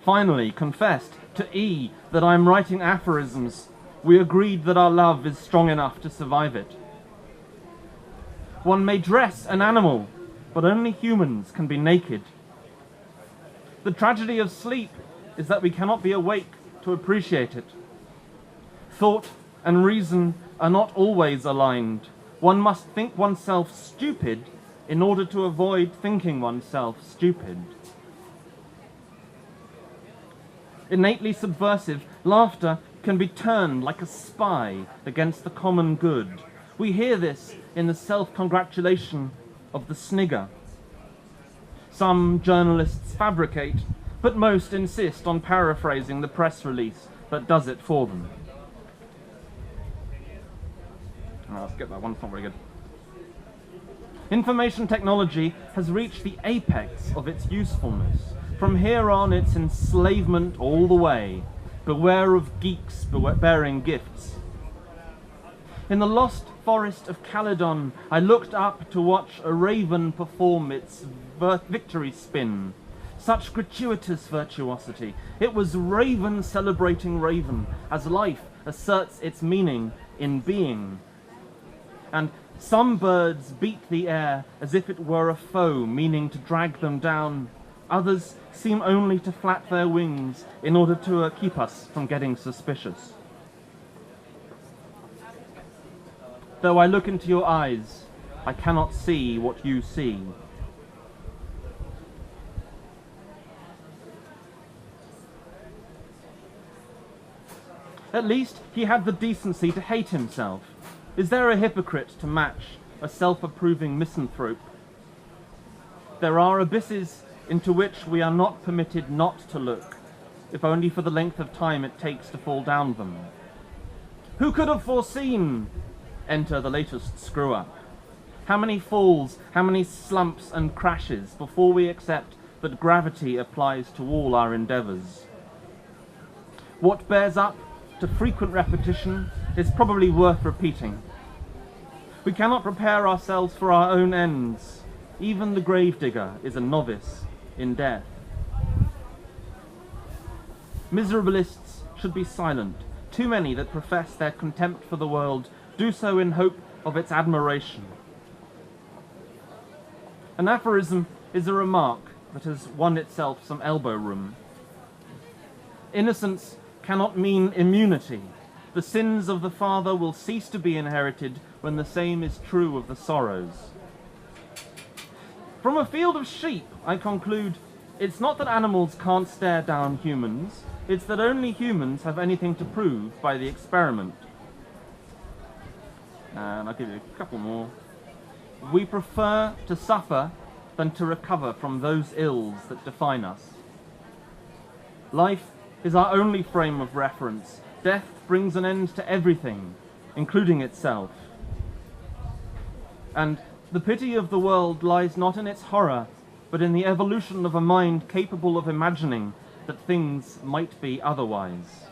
finally confessed to E that I'm writing aphorisms, we agreed that our love is strong enough to survive it. One may dress an animal, but only humans can be naked. The tragedy of sleep is that we cannot be awake to appreciate it. Thought and reason are not always aligned. One must think oneself stupid in order to avoid thinking oneself stupid. Innately subversive, laughter can be turned like a spy against the common good. We hear this in the self-congratulation of the snigger. Some journalists fabricate, but most insist on paraphrasing the press release that does it for them. Let's get that one, it's not very good. Information technology has reached the apex of its usefulness. From here on, it's enslavement all the way. Beware of geeks bearing gifts. In the lost forest of Caledon, I looked up to watch a raven perform its victory spin. Such gratuitous virtuosity. It was raven celebrating raven, as life asserts its meaning in being. And some birds beat the air as if it were a foe, meaning to drag them down. Others seem only to flap their wings in order to keep us from getting suspicious. Though I look into your eyes, I cannot see what you see. At least he had the decency to hate himself. Is there a hypocrite to match a self-approving misanthrope? There are abysses into which we are not permitted not to look, if only for the length of time it takes to fall down them. Who could have foreseen? Enter the latest screw-up. How many falls, how many slumps and crashes before we accept that gravity applies to all our endeavours? What bears up to frequent repetition is probably worth repeating. We cannot prepare ourselves for our own ends. Even the gravedigger is a novice in death. Miserabilists should be silent. Too many that profess their contempt for the world do so in hope of its admiration. An aphorism is a remark that has won itself some elbow room. Innocence cannot mean immunity. The sins of the father will cease to be inherited when the same is true of the sorrows. From a field of sheep, I conclude, it's not that animals can't stare down humans, it's that only humans have anything to prove by the experiment. And I'll give you a couple more. We prefer to suffer than to recover from those ills that define us. Life is our only frame of reference. Death brings an end to everything, including itself. And the pity of the world lies not in its horror, but in the evolution of a mind capable of imagining that things might be otherwise.